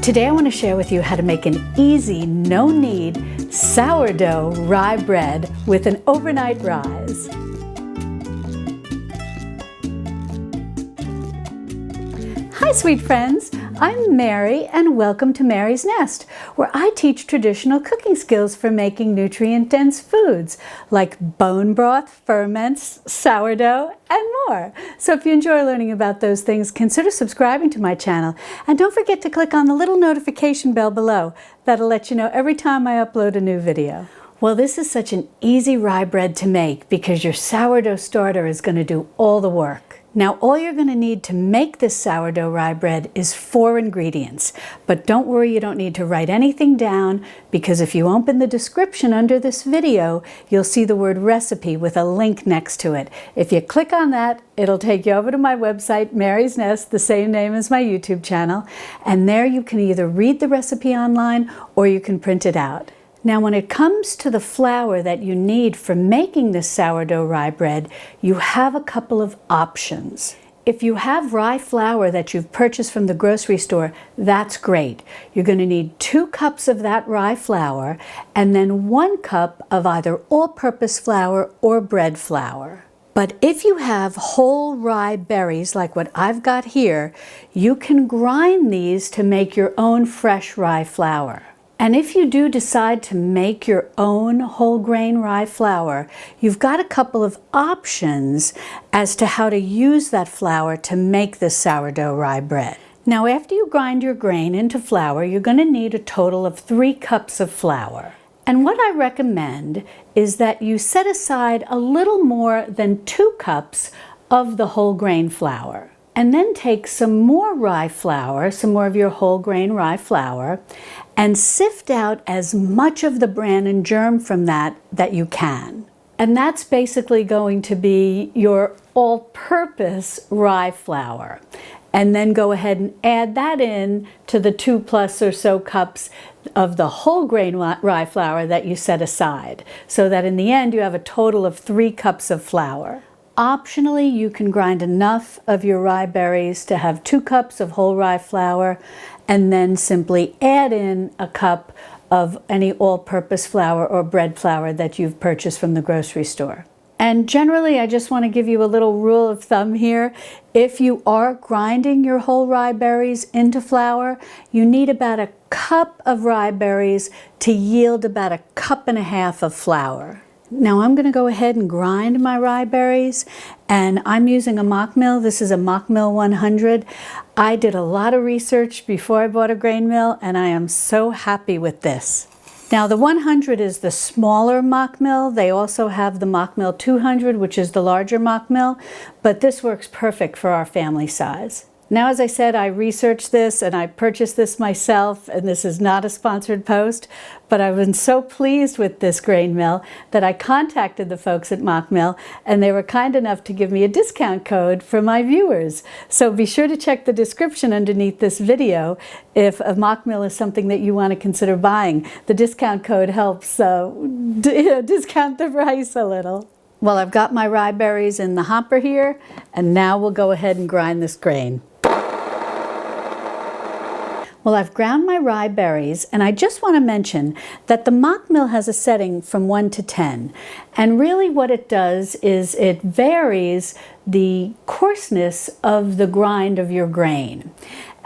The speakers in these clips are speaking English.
Today I want to share with you how to make an easy, no-knead sourdough rye bread with an overnight rise. Hi sweet friends, I'm Mary and welcome to Mary's Nest, where I teach traditional cooking skills for making nutrient-dense foods like bone broth, ferments, sourdough, and more. So if you enjoy learning about those things, consider subscribing to my channel and don't forget to click on the little notification bell below. That'll let you know every time I upload a new video. Well, this is such an easy rye bread to make because your sourdough starter is going to do all the work. Now, all you're going to need to make this sourdough rye bread is 4 ingredients. But don't worry, you don't need to write anything down because if you open the description under this video, you'll see the word recipe with a link next to it. If you click on that, it'll take you over to my website, Mary's Nest, the same name as my YouTube channel. And there you can either read the recipe online or you can print it out. Now, when it comes to the flour that you need for making this sourdough rye bread, you have a couple of options. If you have rye flour that you've purchased from the grocery store, that's great. You're going to need 2 cups of that rye flour and then 1 cup of either all-purpose flour or bread flour. But if you have whole rye berries like what I've got here, you can grind these to make your own fresh rye flour. And if you do decide to make your own whole grain rye flour, you've got a couple of options as to how to use that flour to make this sourdough rye bread. Now, after you grind your grain into flour, you're going to need a total of 3 cups of flour. And what I recommend is that you set aside a little more than 2 cups of the whole grain flour. And then take some more rye flour, some more of your whole grain rye flour, and sift out as much of the bran and germ from that you can. And that's basically going to be your all-purpose rye flour. And then go ahead and add that in to the 2+ or so cups of the whole grain rye flour that you set aside, so that in the end you have a total of 3 cups of flour. Optionally, you can grind enough of your rye berries to have 2 cups of whole rye flour and then simply add in a cup of any all-purpose flour or bread flour that you've purchased from the grocery store. And generally, I just want to give you a little rule of thumb here. If you are grinding your whole rye berries into flour, you need about a cup of rye berries to yield about 1.5 cups of flour. Now I'm going to go ahead and grind my rye berries, and I'm using a mock mill. This is a mock mill 100. I did a lot of research before I bought a grain mill, and I am so happy with this. Now the 100 is the smaller mock mill. They also have the mock mill 200, which is the larger mock mill, but this works perfect for our family size. Now, as I said, I researched this and I purchased this myself, and this is not a sponsored post, but I've been so pleased with this grain mill that I contacted the folks at Mock Mill, and they were kind enough to give me a discount code for my viewers. So be sure to check the description underneath this video if a Mock Mill is something that you want to consider buying. The discount code helps discount the price a little. Well, I've got my rye berries in the hopper here, and now we'll go ahead and grind this grain. Well, I've ground my rye berries, and I just want to mention that the mock mill has a setting from 1 to 10. And really what it does is it varies the coarseness of the grind of your grain.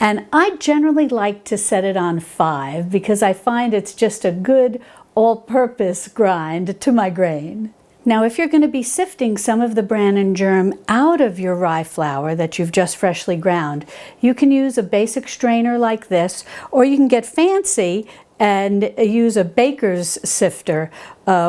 And I generally like to set it on 5 because I find it's just a good all-purpose grind to my grain. Now, if you're going to be sifting some of the bran and germ out of your rye flour that you've just freshly ground, you can use a basic strainer like this, or you can get fancy and use a baker's sifter,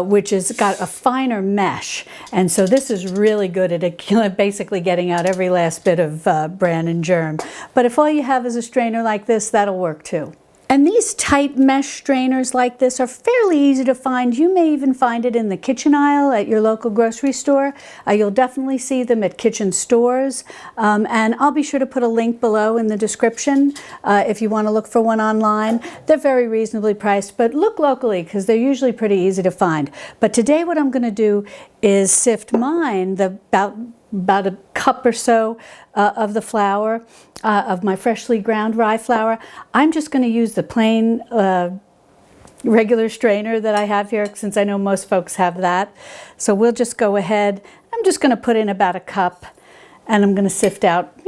which has got a finer mesh. And so this is really good at basically getting out every last bit of bran and germ. But if all you have is a strainer like this, that'll work too. And these tight mesh strainers like this are fairly easy to find. You may even find it in the kitchen aisle at your local grocery store. You'll definitely see them at kitchen stores. And I'll be sure to put a link below in the description if you want to look for one online. They're very reasonably priced, but look locally because they're usually pretty easy to find. But today what I'm going to do is sift mine, about about a cup or so of the flour, of my freshly ground rye flour. I'm just going to use the plain regular strainer that I have here, since I know most folks have that. So we'll just go ahead. I'm just going to put in about a cup, and I'm going to sift out,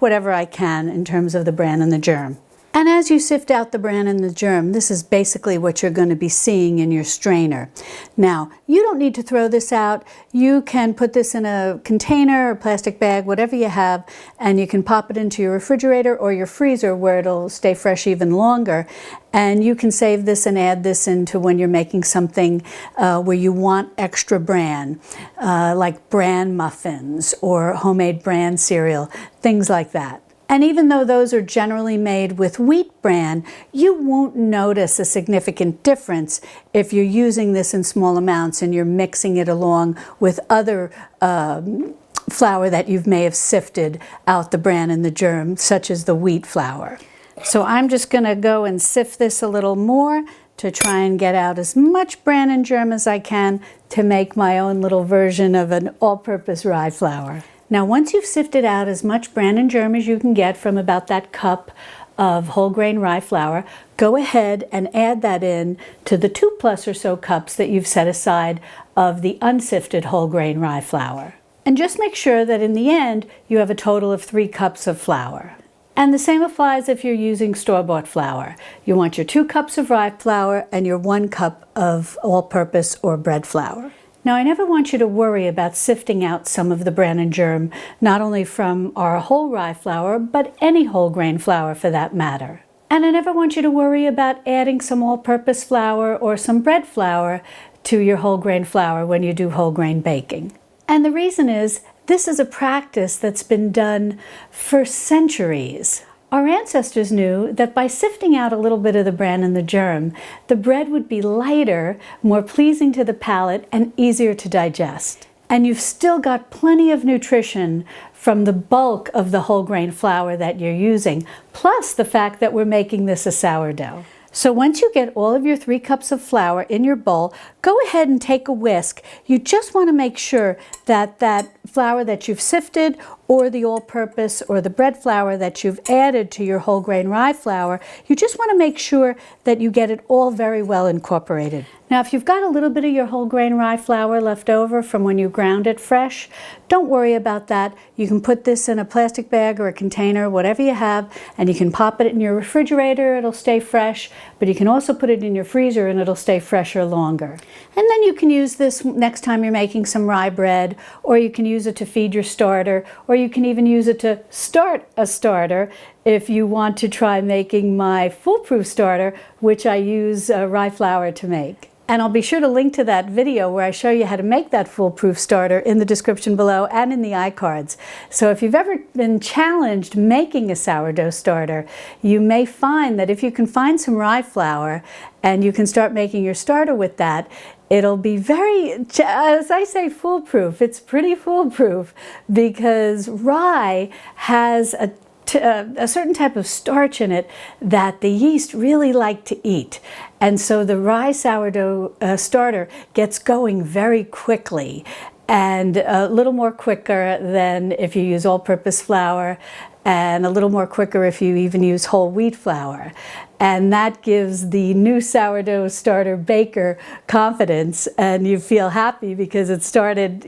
whatever I can in terms of the bran and the germ. And as you sift out the bran and the germ, this is basically what you're going to be seeing in your strainer. Now, you don't need to throw this out. You can put this in a container or plastic bag, whatever you have, and you can pop it into your refrigerator or your freezer where it'll stay fresh even longer. And you can save this and add this into when you're making something where you want extra bran, like bran muffins or homemade bran cereal, things like that. And even though those are generally made with wheat bran, you won't notice a significant difference if you're using this in small amounts and you're mixing it along with other flour that you may have sifted out the bran and the germ, such as the wheat flour. So I'm just going to go and sift this a little more to try and get out as much bran and germ as I can to make my own little version of an all-purpose rye flour. Now, once you've sifted out as much bran and germ as you can get from about that cup of whole grain rye flour, go ahead and add that in to the 2+ or so cups that you've set aside of the unsifted whole grain rye flour. And just make sure that in the end, you have a total of 3 cups of flour. And the same applies if you're using store-bought flour. You want your 2 cups of rye flour and your 1 cup of all-purpose or bread flour. Now, I never want you to worry about sifting out some of the bran and germ, not only from our whole rye flour, but any whole grain flour for that matter. And I never want you to worry about adding some all-purpose flour or some bread flour to your whole grain flour when you do whole grain baking. And the reason is, this is a practice that's been done for centuries. Our ancestors knew that by sifting out a little bit of the bran and the germ, the bread would be lighter, more pleasing to the palate, and easier to digest. And you've still got plenty of nutrition from the bulk of the whole grain flour that you're using, plus the fact that we're making this a sourdough. So once you get all of your 3 cups of flour in your bowl, go ahead and take a whisk. You just want to make sure that that flour that you've sifted, or the all-purpose or the bread flour that you've added to your whole grain rye flour, you just want to make sure that you get it all very well incorporated. Now, if you've got a little bit of your whole grain rye flour left over from when you ground it fresh, don't worry about that. You can put this in a plastic bag or a container, whatever you have, and you can pop it in your refrigerator. It'll stay fresh, but you can also put it in your freezer and it'll stay fresher longer. And then you can use this next time you're making some rye bread, or you can use it to feed your starter, or you can even use it to start a starter if you want to try making my foolproof starter, which I use rye flour to make. And I'll be sure to link to that video where I show you how to make that foolproof starter in the description below and in the iCards. So if you've ever been challenged making a sourdough starter, you may find that if you can find some rye flour and you can start making your starter with that, it'll be very, as I say, foolproof. It's pretty foolproof because rye has a certain type of starch in it that the yeast really like to eat. And so the rye sourdough starter gets going very quickly, and a little more quicker than if you use all-purpose flour, and a little more quicker if you even use whole wheat flour. And that gives the new sourdough starter baker confidence, and you feel happy because it started,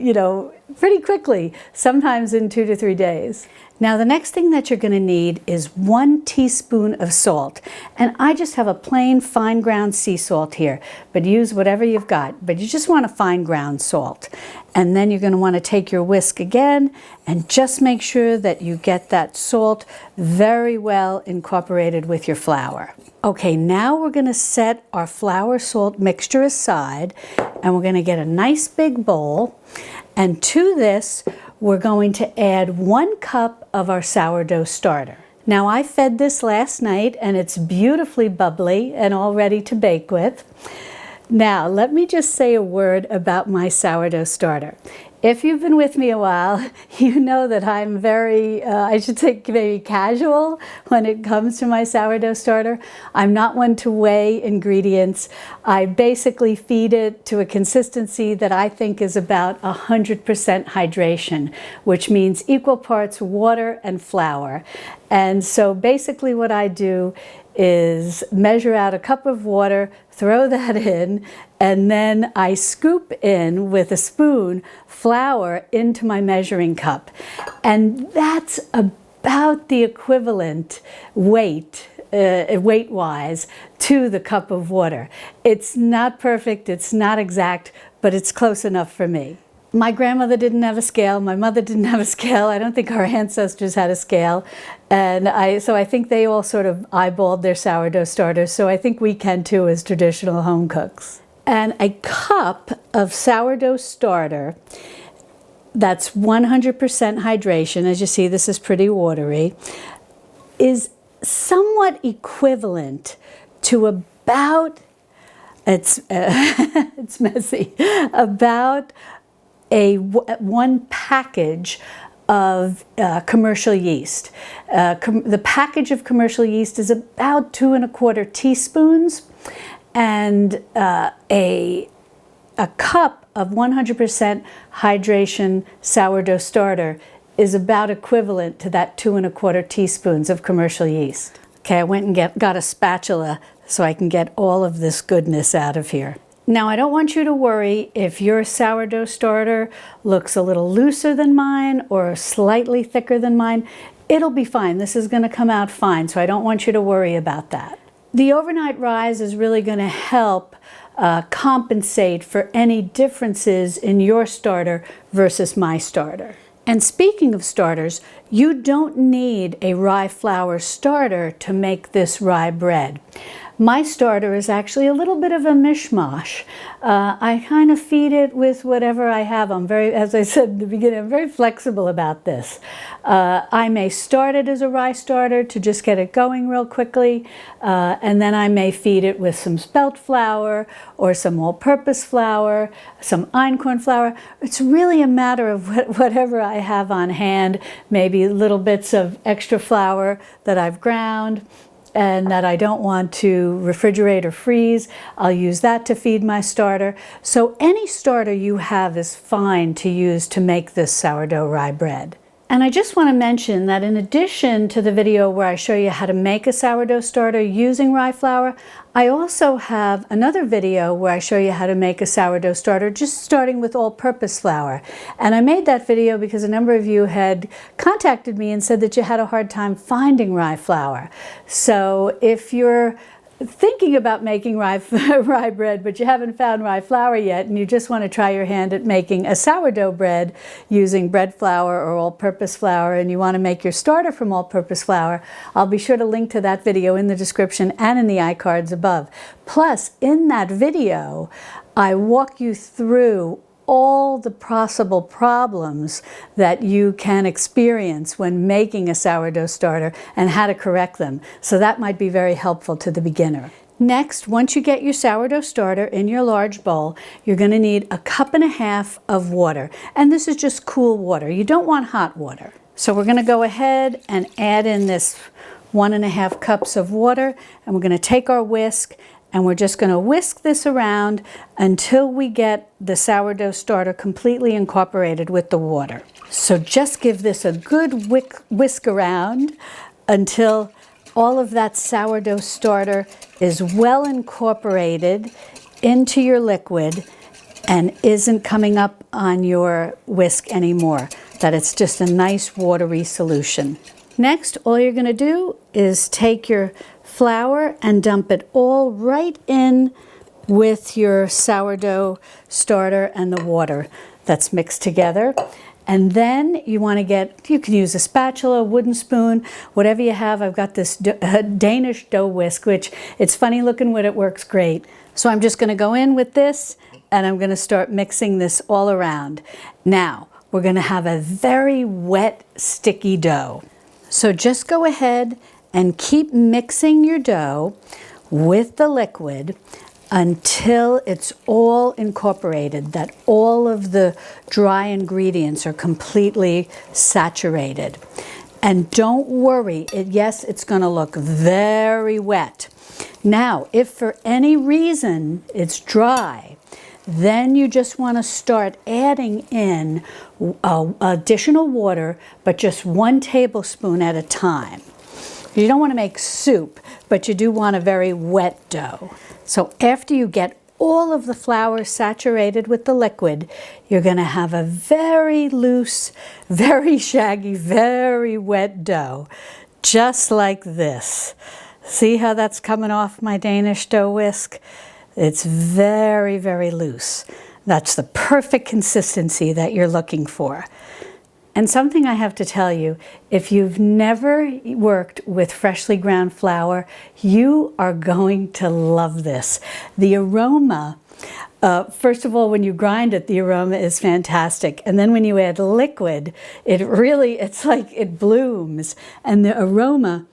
pretty quickly, sometimes in 2 to 3 days. Now, the next thing that you're going to need is 1 teaspoon of salt. And I just have a plain fine ground sea salt here, but use whatever you've got. But you just want a fine ground salt. And then you're going to want to take your whisk again and just make sure that you get that salt very well incorporated with your flour. Okay, now we're going to set our flour salt mixture aside, and we're going to get a nice big bowl. And to this, we're going to add 1 cup of our sourdough starter. Now, I fed this last night and it's beautifully bubbly and all ready to bake with. Now, let me just say a word about my sourdough starter. If you've been with me a while, you know that I'm very, I should say, very casual when it comes to my sourdough starter. I'm not one to weigh ingredients. I basically feed it to a consistency that I think is about 100% hydration, which means equal parts water and flour. And so basically what I do is measure out a cup of water, throw that in, and then I scoop in with a spoon flour into my measuring cup. And that's about the equivalent weight-wise to the cup of water. It's not perfect, it's not exact, but it's close enough for me. My grandmother didn't have a scale, my mother didn't have a scale, I don't think our ancestors had a scale, and so I think they all sort of eyeballed their sourdough starters, so I think we can too as traditional home cooks. And a cup of sourdough starter, that's 100% hydration, as you see this is pretty watery, is somewhat equivalent to about, it's messy, about one package of commercial yeast. The package of commercial yeast is about 2 1/4 teaspoons, and a cup of 100% hydration sourdough starter is about equivalent to that 2 1/4 teaspoons of commercial yeast. Okay, I went and got a spatula so I can get all of this goodness out of here. Now, I don't want you to worry if your sourdough starter looks a little looser than mine or slightly thicker than mine. It'll be fine. This is going to come out fine, so I don't want you to worry about that. The overnight rise is really going to help compensate for any differences in your starter versus my starter. And speaking of starters, you don't need a rye flour starter to make this rye bread. My starter is actually a little bit of a mishmash. I kind of feed it with whatever I have. I'm very, as I said in the beginning, I'm very flexible about this. I may start it as a rye starter to just get it going real quickly, and then I may feed it with some spelt flour or some all-purpose flour, some einkorn flour. It's really a matter of whatever I have on hand, maybe little bits of extra flour that I've ground and that I don't want to refrigerate or freeze. I'll use that to feed my starter. So any starter you have is fine to use to make this sourdough rye bread. And I just want to mention that in addition to the video where I show you how to make a sourdough starter using rye flour, I also have another video where I show you how to make a sourdough starter just starting with all-purpose flour. And I made that video because a number of you had contacted me and said that you had a hard time finding rye flour. So if you're thinking about making rye bread, but you haven't found rye flour yet, and you just want to try your hand at making a sourdough bread using bread flour or all-purpose flour, and you want to make your starter from all-purpose flour, I'll be sure to link to that video in the description and in the iCards above. Plus, in that video, I walk you through all the possible problems that you can experience when making a sourdough starter and how to correct them. So that might be very helpful to the beginner. Next, once you get your sourdough starter in your large bowl, you're going to need 1.5 cups of water. And this is just cool water. You don't want hot water. So we're going to go ahead and add in this 1.5 cups of water, and we're going to take our whisk and we're just going to whisk this around until we get the sourdough starter completely incorporated with the water. So just give this a good whisk around until all of that sourdough starter is well incorporated into your liquid and isn't coming up on your whisk anymore, that it's just a nice watery solution. Next, all you're going to do is take your flour and dump it all right in with your sourdough starter and the water that's mixed together. And then you want to you can use a spatula, wooden spoon, whatever you have. I've got this Danish dough whisk, which it's funny looking, but it works great. So I'm just going to go in with this and I'm going to start mixing this all around. Now, we're going to have a very wet, sticky dough. So just go ahead and keep mixing your dough with the liquid until it's all incorporated, that all of the dry ingredients are completely saturated. And don't worry, yes, it's going to look very wet. Now, if for any reason it's dry, then you just want to start adding in additional water, but just 1 tablespoon at a time. You don't want to make soup, but you do want a very wet dough. So after you get all of the flour saturated with the liquid, you're going to have a very loose, very shaggy, very wet dough, just like this. See how that's coming off my Danish dough whisk? It's very, very loose. That's the perfect consistency that you're looking for. And something I have to tell you, if you've never worked with freshly ground flour, you are going to love this. The aroma, first of all, when you grind it, the aroma is fantastic. And then when you add liquid, it's like it blooms. And the aroma,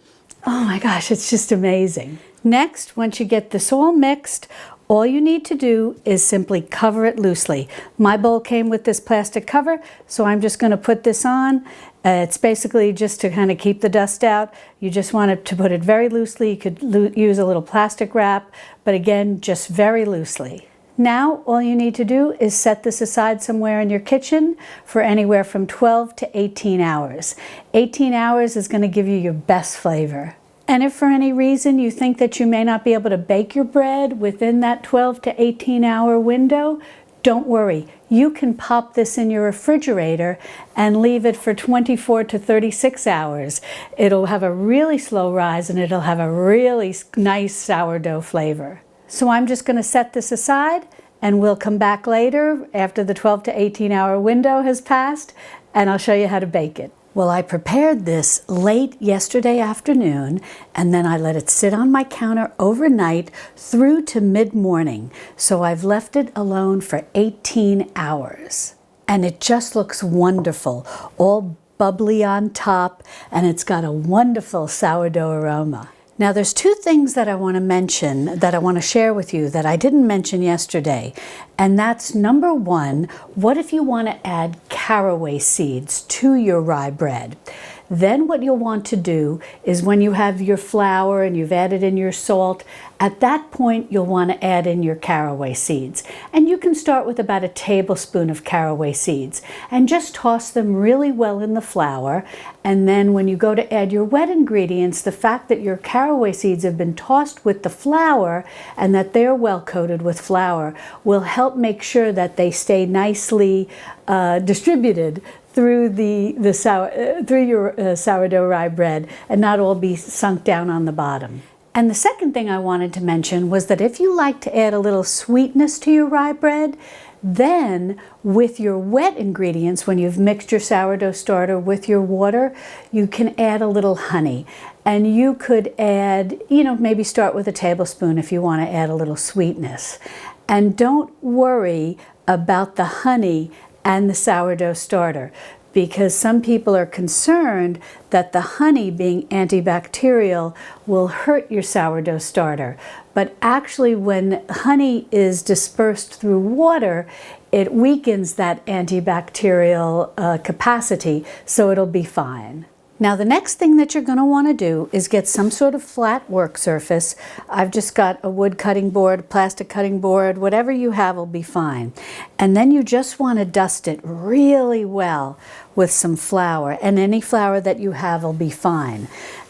oh my gosh, it's just amazing. Next, once you get this all mixed, all you need to do is simply cover it loosely. My bowl came with this plastic cover, so I'm just going to put this on. It's basically just to kind of keep the dust out. You just want to put it very loosely. You could use a little plastic wrap, but again, just very loosely. Now, all you need to do is set this aside somewhere in your kitchen for anywhere from 12 to 18 hours. 18 hours is going to give you your best flavor. And if for any reason you think that you may not be able to bake your bread within that 12 to 18 hour window, don't worry. You can pop this in your refrigerator and leave it for 24 to 36 hours. It'll have a really slow rise and it'll have a really nice sourdough flavor. So I'm just going to set this aside and we'll come back later after the 12 to 18 hour window has passed and I'll show you how to bake it. Well, I prepared this late yesterday afternoon, and then I let it sit on my counter overnight through to mid-morning. So I've left it alone for 18 hours. And it just looks wonderful, all bubbly on top, and it's got a wonderful sourdough aroma. Now there's 2 things that I want to mention, that I want to share with you that I didn't mention yesterday. And that's number 1, what if you want to add caraway seeds to your rye bread? Then what you'll want to do is when you have your flour and you've added in your salt, at that point you'll want to add in your caraway seeds. And you can start with about a tablespoon of caraway seeds and just toss them really well in the flour. And then when you go to add your wet ingredients, the fact that your caraway seeds have been tossed with the flour and that they're well coated with flour will help make sure that they stay nicely distributed through your sourdough rye bread and not all be sunk down on the bottom. And the second thing I wanted to mention was that if you like to add a little sweetness to your rye bread, then with your wet ingredients, when you've mixed your sourdough starter with your water, you can add a little honey. And you could add, maybe start with a tablespoon if you want to add a little sweetness. And don't worry about the honey and the sourdough starter, because some people are concerned that the honey being antibacterial will hurt your sourdough starter. But actually when honey is dispersed through water, it weakens that antibacterial capacity, so it'll be fine. Now the next thing that you're going to want to do is get some sort of flat work surface. I've just got a wood cutting board, plastic cutting board, whatever you have will be fine. And then you just want to dust it really well with some flour, and any flour that you have will be fine.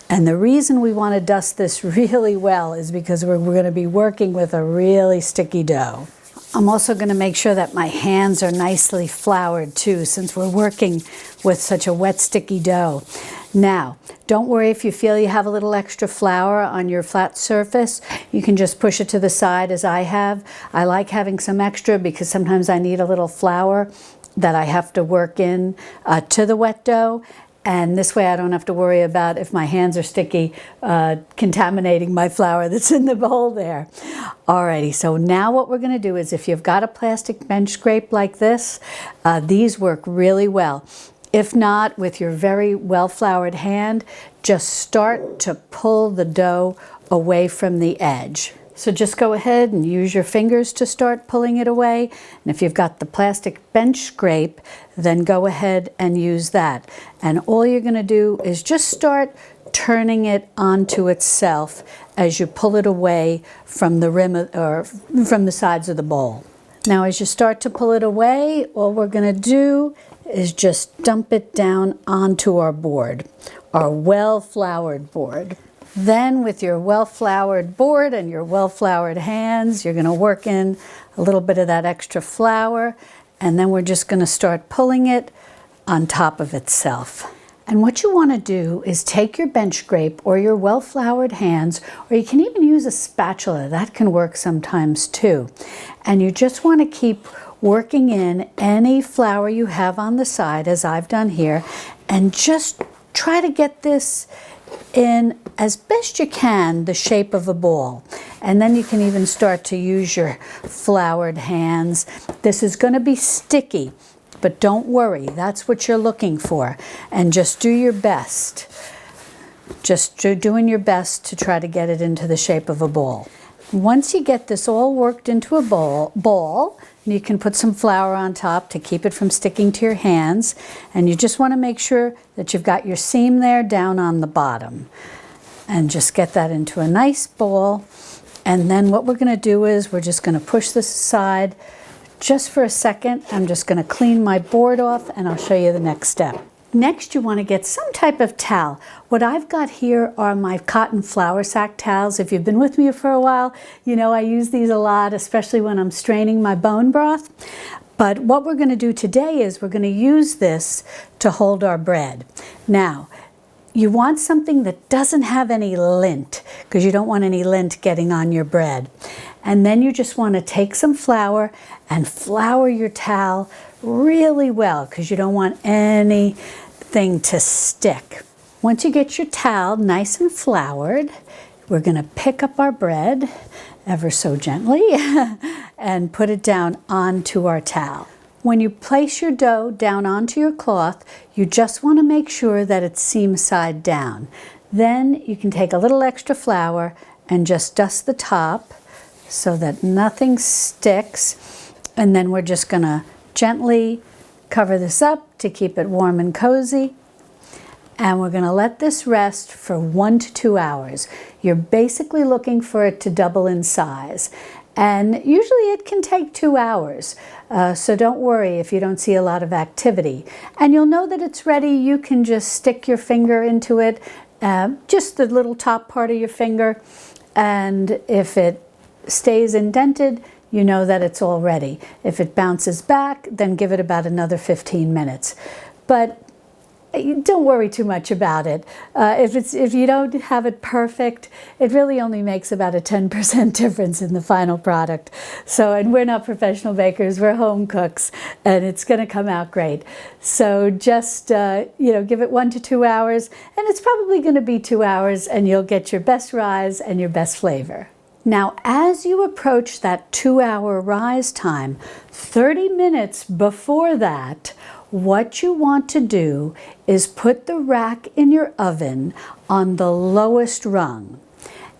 And the reason we want to dust this really well is because we're going to be working with a really sticky dough. I'm also going to make sure that my hands are nicely floured too, since we're working with such a wet, sticky dough. Now, don't worry if you feel you have a little extra flour on your flat surface. You can just push it to the side as I have. I like having some extra because sometimes I need a little flour that I have to work in to the wet dough. And this way I don't have to worry about, if my hands are sticky, contaminating my flour that's in the bowl there. Alrighty, so now what we're going to do is, if you've got a plastic bench scrape like this, these work really well. If not, with your very well floured hand, just start to pull the dough away from the edge. So just go ahead and use your fingers to start pulling it away. And if you've got the plastic bench scrape, then go ahead and use that. And all you're going to do is just start turning it onto itself as you pull it away from the rim or from the sides of the bowl. Now as you start to pull it away, all we're going to do is just dump it down onto our board, our well-floured board. Then with your well-floured board and your well-floured hands, you're going to work in a little bit of that extra flour, and then we're just going to start pulling it on top of itself. And what you want to do is take your bench scrape or your well-floured hands, or you can even use a spatula, that can work sometimes too. And you just want to keep working in any flour you have on the side, as I've done here, and just try to get this in as best you can the shape of a ball. And then you can even start to use your floured hands. This is going to be sticky, but don't worry, that's what you're looking for. And just do your best. Just doing your best to try to get it into the shape of a ball. Once you get this all worked into a ball, you can put some flour on top to keep it from sticking to your hands. And you just want to make sure that you've got your seam there down on the bottom. And just get that into a nice ball. And then what we're going to do is we're just going to push this aside just for a second. I'm just going to clean my board off and I'll show you the next step. Next, you want to get some type of towel. What I've got here are my cotton flour sack towels. If you've been with me for a while, you know I use these a lot, especially when I'm straining my bone broth. But what we're going to do today is we're going to use this to hold our bread. Now, you want something that doesn't have any lint, because you don't want any lint getting on your bread. And then you just want to take some flour and flour your towel really well, because you don't want anything to stick. Once you get your towel nice and floured, we're going to pick up our bread ever so gently and put it down onto our towel. When you place your dough down onto your cloth, you just want to make sure that it's seam side down. Then you can take a little extra flour and just dust the top so that nothing sticks. And then we're just going to gently cover this up to keep it warm and cozy. And we're going to let this rest for 1 to 2 hours. You're basically looking for it to double in size. And usually it can take 2 hours. So don't worry if you don't see a lot of activity. And you'll know that it's ready. You can just stick your finger into it, just the little top part of your finger. And if it stays indented, you know that it's all ready. If it bounces back, then give it about another 15 minutes. But don't worry too much about it. If you don't have it perfect, it really only makes about a 10% difference in the final product. So, and we're not professional bakers, we're home cooks, and it's going to come out great. So just, give it 1 to 2 hours, and it's probably going to be 2 hours, and you'll get your best rise and your best flavor. Now, as you approach that 2-hour rise time, 30 minutes before that, what you want to do is put the rack in your oven on the lowest rung.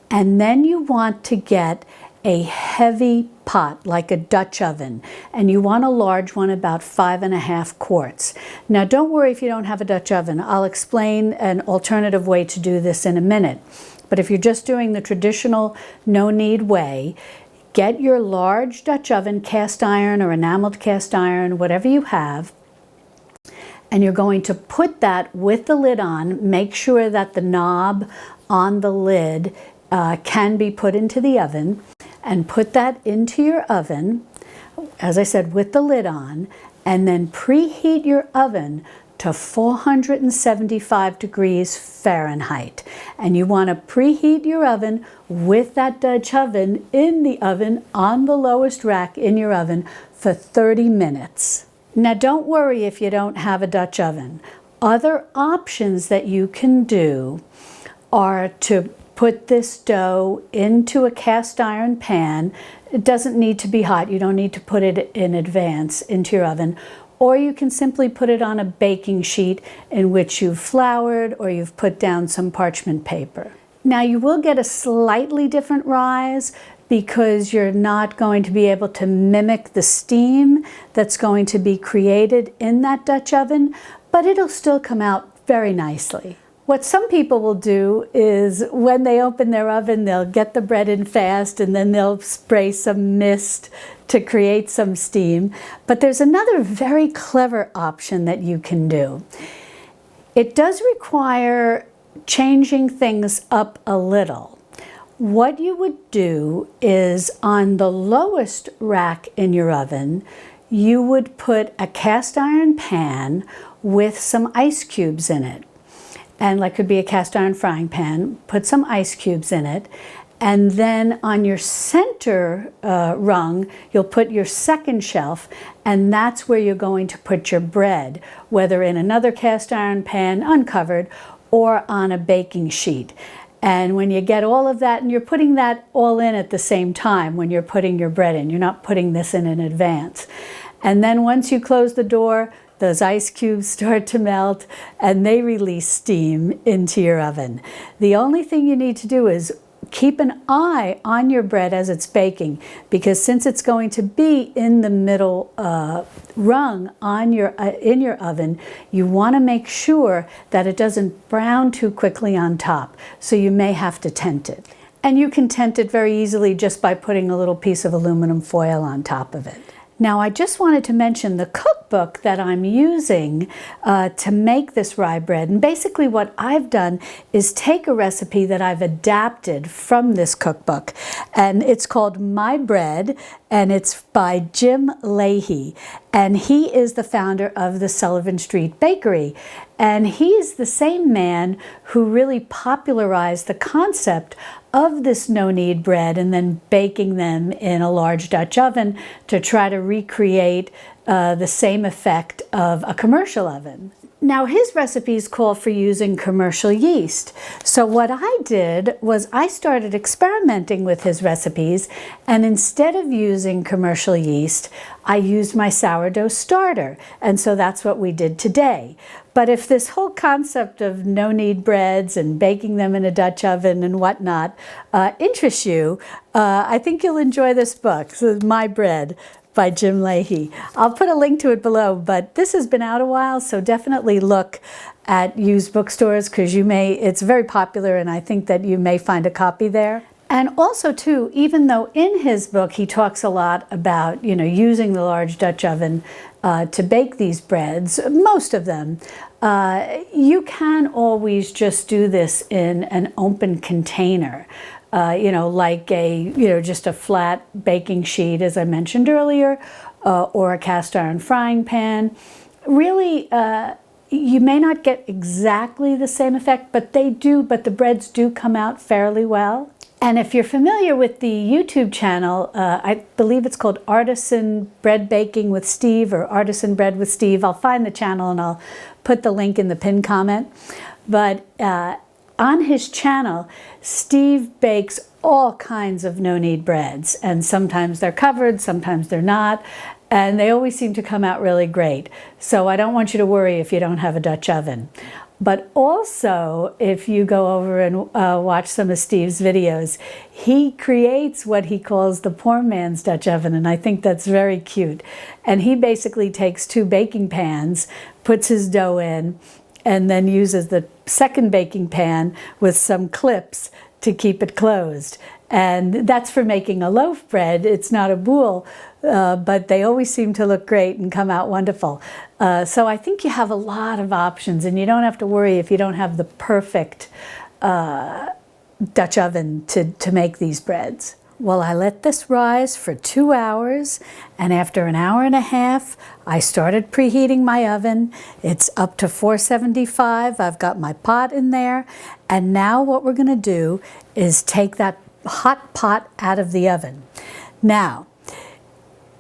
And then you want to get a heavy pot, like a Dutch oven. And you want a large one, about 5.5 quarts. Now, don't worry if you don't have a Dutch oven. I'll explain an alternative way to do this in a minute. But if you're just doing the traditional no-knead way, get your large Dutch oven, cast iron or enameled cast iron, whatever you have, and you're going to put that with the lid on. Make sure that the knob on the lid can be put into the oven, and put that into your oven, as I said, with the lid on, and then preheat your oven to 475 degrees Fahrenheit. And you want to preheat your oven with that Dutch oven in the oven on the lowest rack in your oven for 30 minutes. Now, don't worry if you don't have a Dutch oven. Other options that you can do are to put this dough into a cast iron pan. It doesn't need to be hot. You don't need to put it in advance into your oven. Or you can simply put it on a baking sheet in which you've floured or you've put down some parchment paper. Now you will get a slightly different rise because you're not going to be able to mimic the steam that's going to be created in that Dutch oven, but it'll still come out very nicely. What some people will do is when they open their oven, they'll get the bread in fast and then they'll spray some mist to create some steam. But there's another very clever option that you can do. It does require changing things up a little. What you would do is on the lowest rack in your oven, you would put a cast iron pan with some ice cubes in it. And like could be a cast iron frying pan, put some ice cubes in it. And then on your center rung, you'll put your second shelf, and that's where you're going to put your bread, whether in another cast iron pan uncovered or on a baking sheet. And when you get all of that, and you're putting that all in at the same time when you're putting your bread in, you're not putting this in advance. And then once you close the door, those ice cubes start to melt and they release steam into your oven. The only thing you need to do is keep an eye on your bread as it's baking, because since it's going to be in the middle rung on in your oven, you want to make sure that it doesn't brown too quickly on top. So you may have to tent it. And you can tent it very easily just by putting a little piece of aluminum foil on top of it. Now, I just wanted to mention the cookbook that I'm using to make this rye bread. And basically what I've done is take a recipe that I've adapted from this cookbook. And it's called My Bread, and it's by Jim Leahy. And he is the founder of the Sullivan Street Bakery. And he's the same man who really popularized the concept of this no-knead bread and then baking them in a large Dutch oven to try to recreate the same effect of a commercial oven. Now, his recipes call for using commercial yeast. So what I did was I started experimenting with his recipes, and instead of using commercial yeast, I used my sourdough starter. And so that's what we did today. But if this whole concept of no-knead breads and baking them in a Dutch oven and whatnot interests you, I think you'll enjoy this book. This is My Bread by Jim Leahy. I'll put a link to it below, but this has been out a while, so definitely look at used bookstores because it's very popular, and I think that you may find a copy there. And also too, even though in his book he talks a lot about, using the large Dutch oven to bake these breads, most of them, you can always just do this in an open container. Like just a flat baking sheet, as I mentioned earlier, or a cast iron frying pan. Really, you may not get exactly the same effect, but the breads do come out fairly well. And if you're familiar with the YouTube channel, I believe it's called Artisan Bread Baking with Steve or Artisan Bread with Steve. I'll find the channel and I'll put the link in the pinned comment. But on his channel, Steve bakes all kinds of no-knead breads, and sometimes they're covered, sometimes they're not, and they always seem to come out really great. So I don't want you to worry if you don't have a Dutch oven. But also, if you go over and watch some of Steve's videos, he creates what he calls the poor man's Dutch oven, and I think that's very cute. And he basically takes 2 baking pans, puts his dough in, and then uses the second baking pan with some clips to keep it closed. And that's for making a loaf bread. It's not a boule, but they always seem to look great and come out wonderful. So I think you have a lot of options, and you don't have to worry if you don't have the perfect Dutch oven to make these breads. Well, I let this rise for 2 hours, and after an hour and a half, I started preheating my oven. It's up to 475. I've got my pot in there, and now what we're going to do is take that hot pot out of the oven. Now,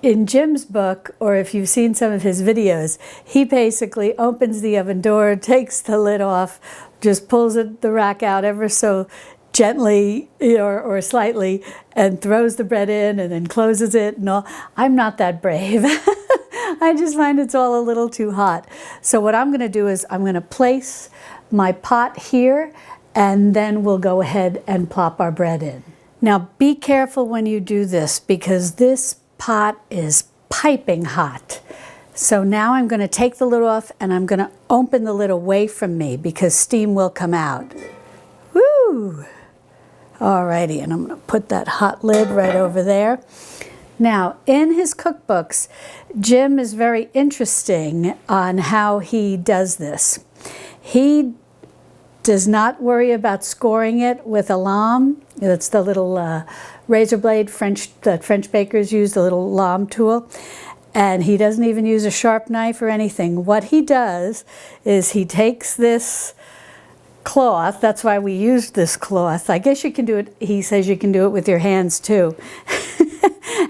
in Jim's book, or if you've seen some of his videos, he basically opens the oven door, takes the lid off, just pulls the rack out ever so gently or slightly, and throws the bread in and then closes it and all. I'm not that brave. I just find it's all a little too hot. So what I'm going to do is I'm going to place my pot here, and then we'll go ahead and plop our bread in. Now be careful when you do this because this pot is piping hot. So now I'm going to take the lid off and I'm going to open the lid away from me because steam will come out. Woo! Alrighty, and I'm going to put that hot lid right over there. Now, in his cookbooks, Jim is very interesting on how he does this. He does not worry about scoring it with a lame. That's the little razor blade that French bakers use, the little lame tool. And he doesn't even use a sharp knife or anything. What he does is he takes this cloth, that's why we used this cloth. I guess you can do it, he says you can do it with your hands too.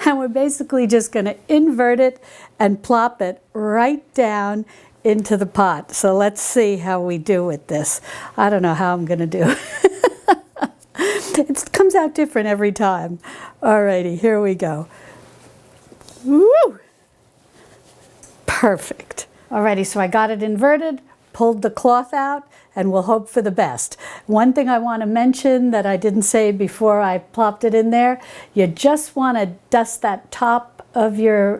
And we're basically just going to invert it and plop it right down into the pot. So let's see how we do with this. I don't know how I'm going to do it. It comes out different every time. Alrighty, here we go. Woo! Perfect. Alrighty, so I got it inverted, pulled the cloth out, and we'll hope for the best. One thing I want to mention that I didn't say before I plopped it in there, you just want to dust that top of your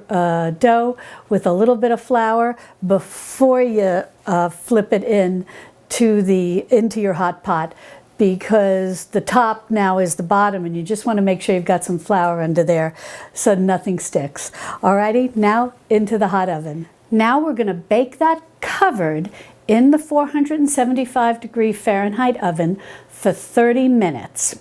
dough with a little bit of flour before you flip it into your hot pot, because the top now is the bottom and you just want to make sure you've got some flour under there so nothing sticks. Alrighty, now into the hot oven. Now we're going to bake that covered in the 475-degree Fahrenheit oven for 30 minutes.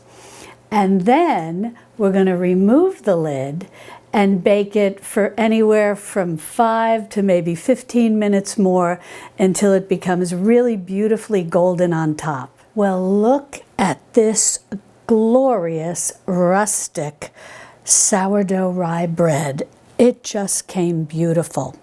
And then we're going to remove the lid and bake it for anywhere from 5 to maybe 15 minutes more until it becomes really beautifully golden on top. Well, look at this glorious rustic sourdough rye bread. It just came beautiful.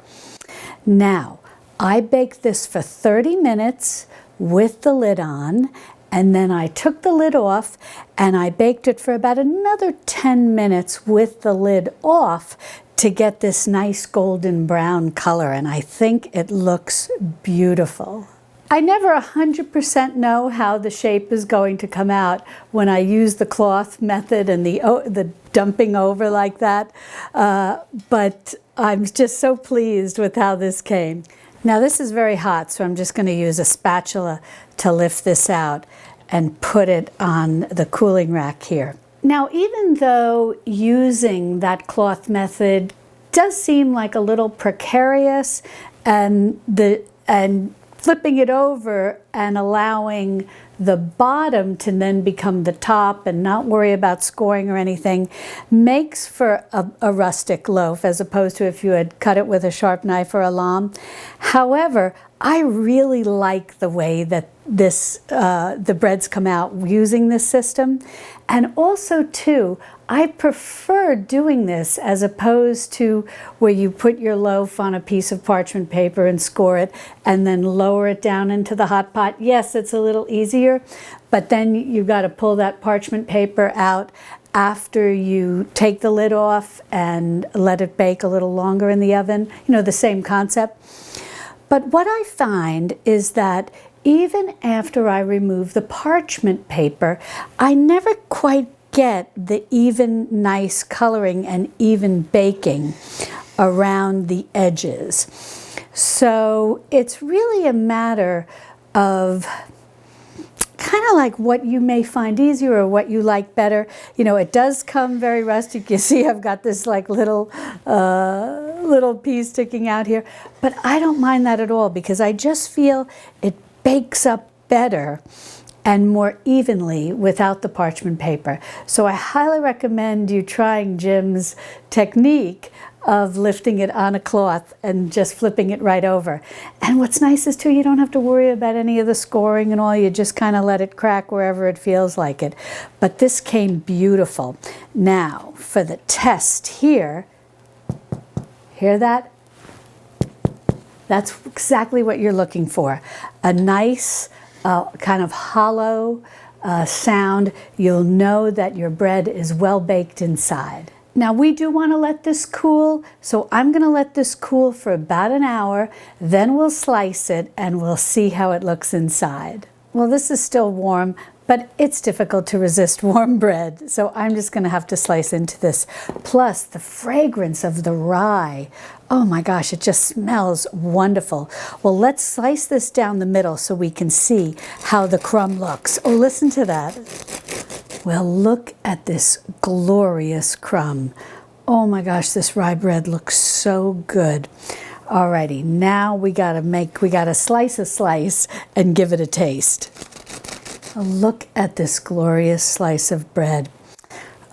Now, I baked this for 30 minutes with the lid on, and then I took the lid off and I baked it for about another 10 minutes with the lid off to get this nice golden brown color, and I think it looks beautiful. I never 100% know how the shape is going to come out when I use the cloth method and the dumping over like that, but I'm just so pleased with how this came. Now this is very hot, so I'm just going to use a spatula to lift this out and put it on the cooling rack here. Now, even though using that cloth method does seem like a little precarious, and flipping it over and allowing the bottom to then become the top and not worry about scoring or anything makes for a rustic loaf, as opposed to if you had cut it with a sharp knife or a lame. However, I really like the way that the breads come out using this system. And also too, I prefer doing this as opposed to where you put your loaf on a piece of parchment paper and score it and then lower it down into the hot pot. Yes, it's a little easier, but then you've got to pull that parchment paper out after you take the lid off and let it bake a little longer in the oven. You know, the same concept. But what I find is that even after I remove the parchment paper, I never quite get the even nice coloring and even baking around the edges. So it's really a matter of kind of like what you may find easier or what you like better. You know, it does come very rustic. You see I've got this like little piece sticking out here, but I don't mind that at all because I just feel it bakes up better and more evenly without the parchment paper. So I highly recommend you trying Jim's technique of lifting it on a cloth and just flipping it right over. And what's nice is too, you don't have to worry about any of the scoring and all. You just kind of let it crack wherever it feels like it. But this came beautiful. Now for the test here, hear that? That's exactly what you're looking for. A nice kind of hollow sound. You'll know that your bread is well baked inside. Now we do want to let this cool, so I'm going to let this cool for about an hour, then we'll slice it and we'll see how it looks inside. Well, this is still warm, but it's difficult to resist warm bread, so I'm just going to have to slice into this. Plus, the fragrance of the rye. Oh my gosh, it just smells wonderful. Well, let's slice this down the middle so we can see how the crumb looks. Oh, listen to that. Well, look at this glorious crumb. Oh my gosh, this rye bread looks so good. Alrighty, now we gotta slice a slice and give it a taste. Look at this glorious slice of bread.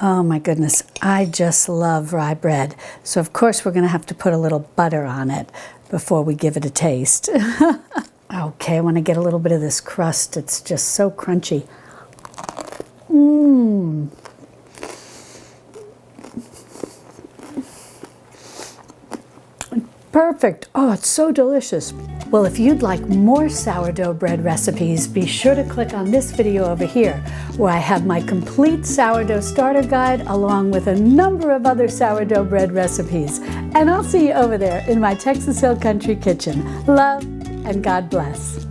Oh my goodness, I just love rye bread. So of course we're gonna have to put a little butter on it before we give it a taste. Okay, I wanna get a little bit of this crust. It's just so crunchy. Mmm. Perfect. Oh, it's so delicious. Well, if you'd like more sourdough bread recipes, be sure to click on this video over here, where I have my complete sourdough starter guide along with a number of other sourdough bread recipes. And I'll see you over there in my Texas Hill Country kitchen. Love and God bless.